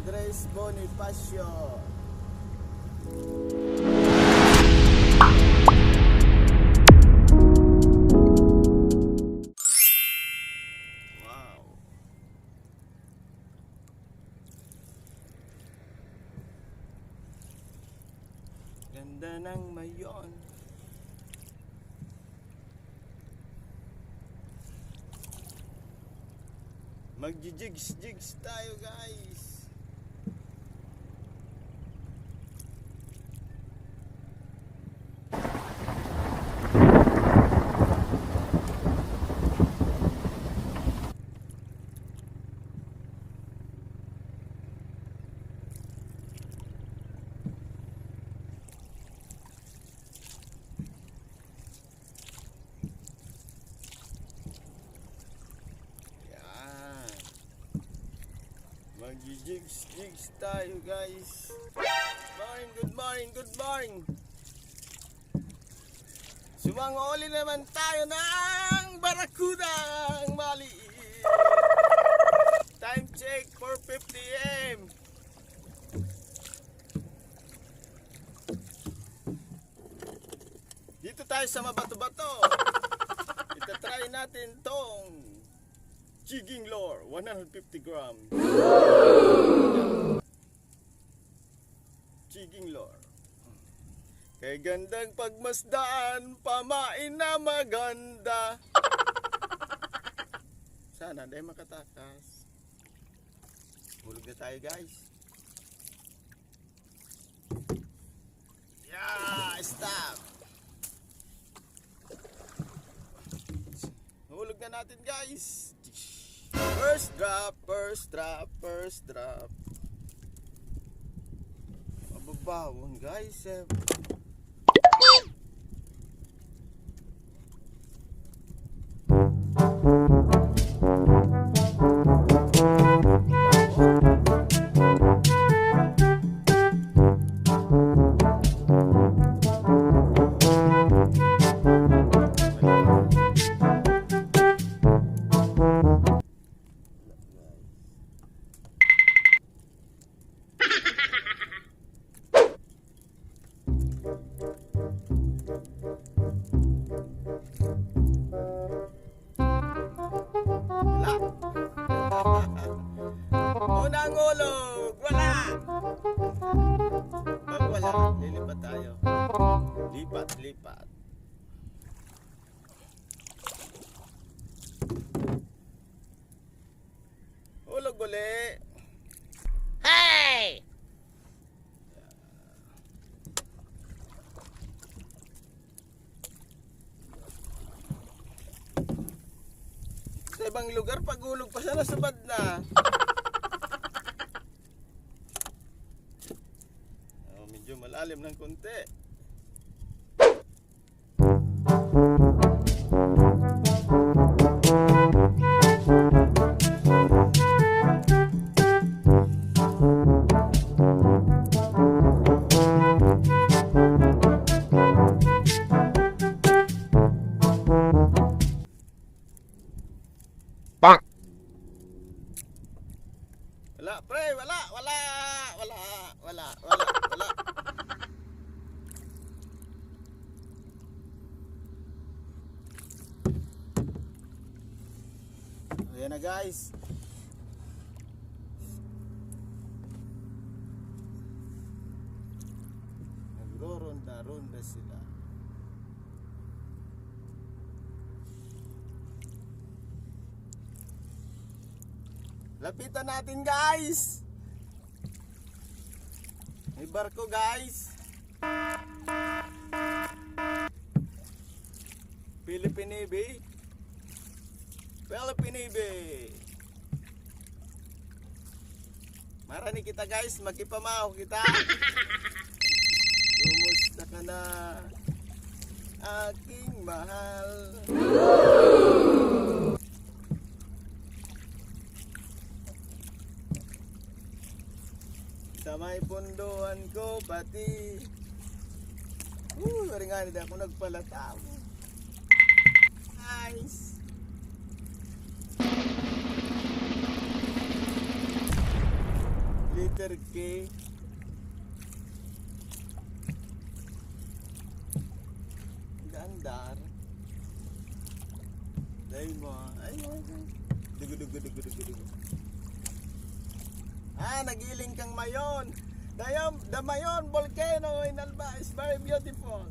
Andres Bonifacio. Wow. Ganda ng mayon. Magjijigs-jigs tayo, guys. Magjijigs-jigs tayo, guys. Good morning. Sumangoli naman tayo ng barakudang maliit. Time check 4:50 AM. Dito tayo sa mabato-bato. Itatry natin tong Jigging lure, 150 gram. Jigging lure. Kay gandang pagmasdaan, pamain na maganda. Sana dahil makatakas. Hulog na tayo, guys. Yeah, stop. Hulog na natin, guys. First drop. Mababawon, guys. Unang ulog, wala. Pag wala, lilipat tayo. Lipat. Ulog uli. Hey! Sa ibang lugar, pag-ulog pa siya, nasabad na. Medyo malalim ng konti. Bang! Wala, pre, wala. Ayan na, guys. Nagro-ronda sila. Lapitan natin, guys. May barko, guys. Philippine Navy. Marani kita, guys, magipamaw kita. Kumusta ka na, aking mahal? Sa may punduan ko pati. Maringani din ako nagpalataw. Nice. Letter K. Gandar. Diamond. Ay, dugo. Nagiling kang Mayon. The Mayon volcano in Alba is very beautiful.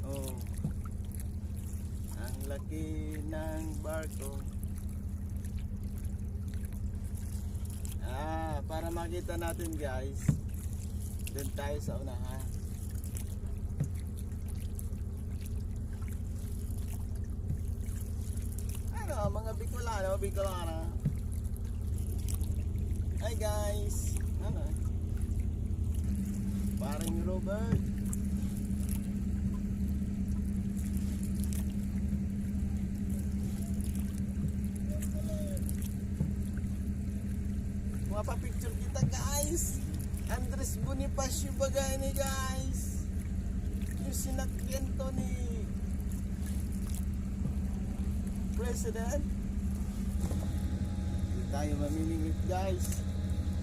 Oh. Ang laki ng barko. Para makita natin guys. Doon tayo sa unahan. Mga Bicolano. Hi guys. Paring Robert. Mapapicture kita guys. Andres Bonifacio bagay ni guys. Yung sinakyan to ni President. Hindi tayo mamimingit guys.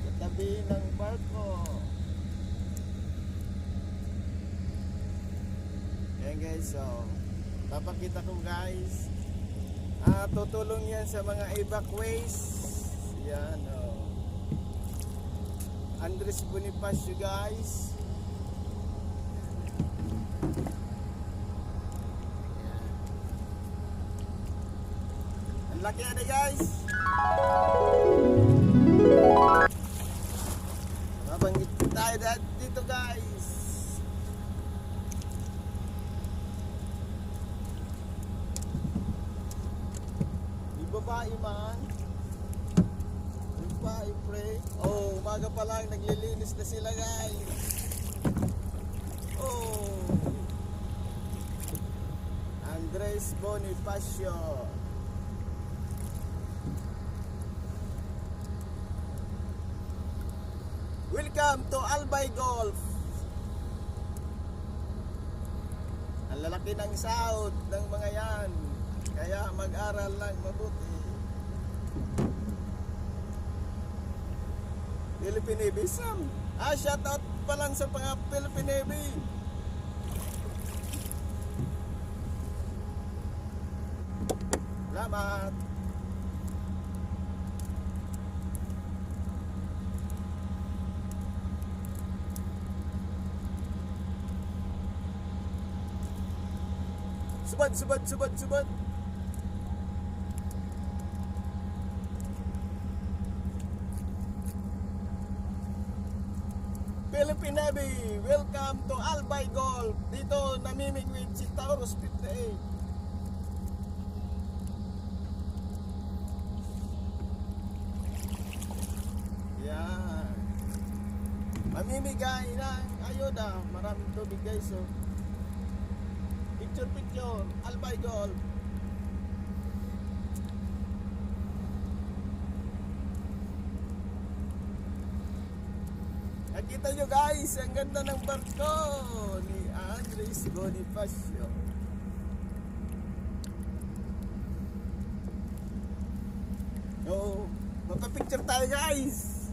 Katabi ng barko. Ayan guys, so papakita ko guys. Tutulong yan sa mga evacuees. Yan Andres Bonifacio guys. Laki na guys. Mabanggit tayo dito guys. Di babae man. Babae pre. Oh, umaga pa lang naglilinis na sila guys. Oh. Andres Bonifacio. Welcome to Albay Golf. Ang lalaki ng sahod ng mga yan. Kaya mag-aral lang mabuti. Philippine Navy Sam. Shout out pa lang sa mga Philippine Navy. Salamat. Subad. Philippine Navy, welcome to Albay Golf. Dito namimigwid si Taurus 58. Yan. Mamimigay ng ayuda. Maraming tubig guys. So picture Albay Golf. Nakita nyo guys, ang ganda ng barko ni Andres Bonifacio. Magpa-picture tayo guys.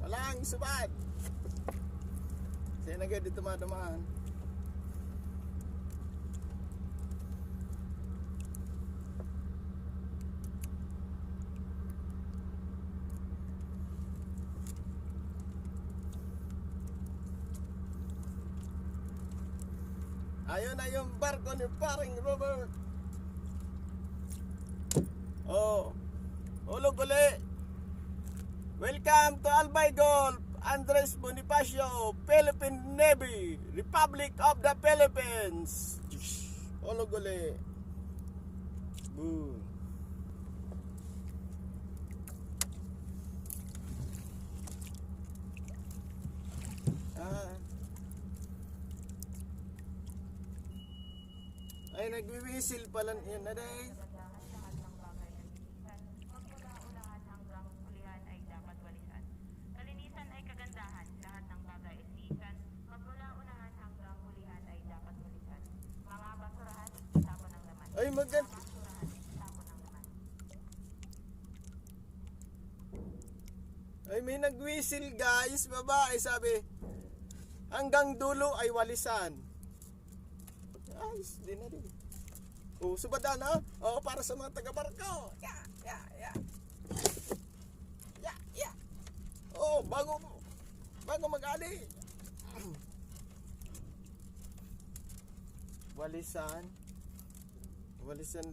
Walang subat. Saya nagad dito dumaan. Ayun na yung barko ni paring Robert. Ulog uli. Welcome to Albay Golf, Andres Bonifacio, Philippine Navy, Republic of the Philippines. Ulog uli. Boom. Ay, nagwiwisil pala yan na day. Magmula-ulahan hanggang hulihan ay dapat walisan. Kalinisan ay kagandahan. may nagwisil guys, babae, sabi, hanggang dulo ay walisan. Ayos, di na rin. Oh, subada na. Oh, para sa mga taga-barko. Yeah. Oh, bago mag-ali. Walisan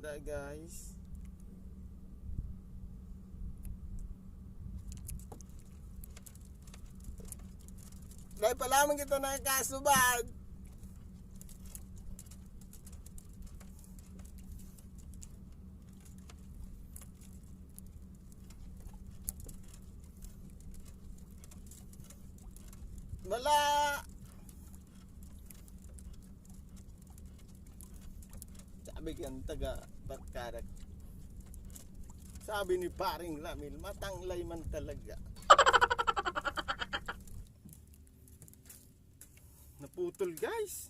da guys. Dahil pa lamang ito nakakasubad. Wala. Sabi kang taga Barkarak. Sabi ni paring Ramil, matanglay man talaga. Naputol guys.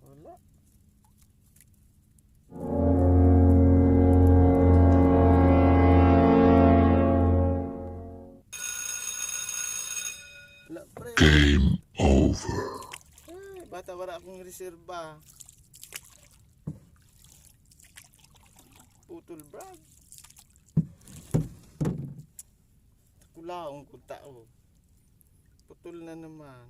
Wala. Wala pre. Game over. Ay, bata wala akong reserba. Putol brad. Kulaong ko tao. Putol na naman.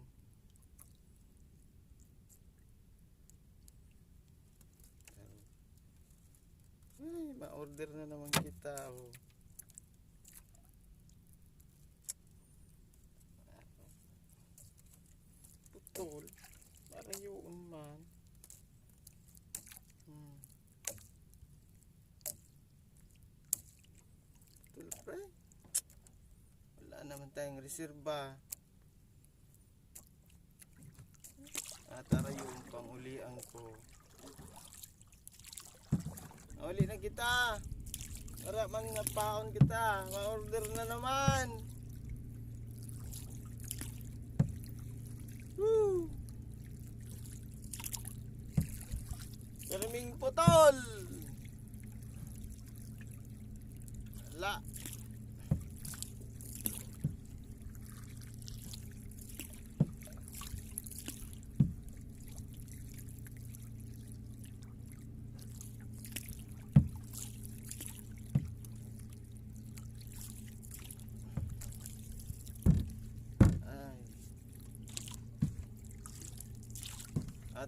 Ay, ma-order na naman kita. Oh. Putol. Para yun man. Putol pre. Wala naman tayong reserba. Tara yung pangulian ko. Uli na kita. Para mga paon kita. Ma-order na naman. Woo! Karaming putol. Wala.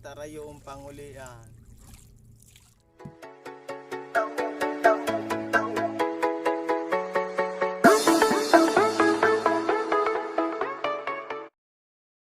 Tara yung pangulian.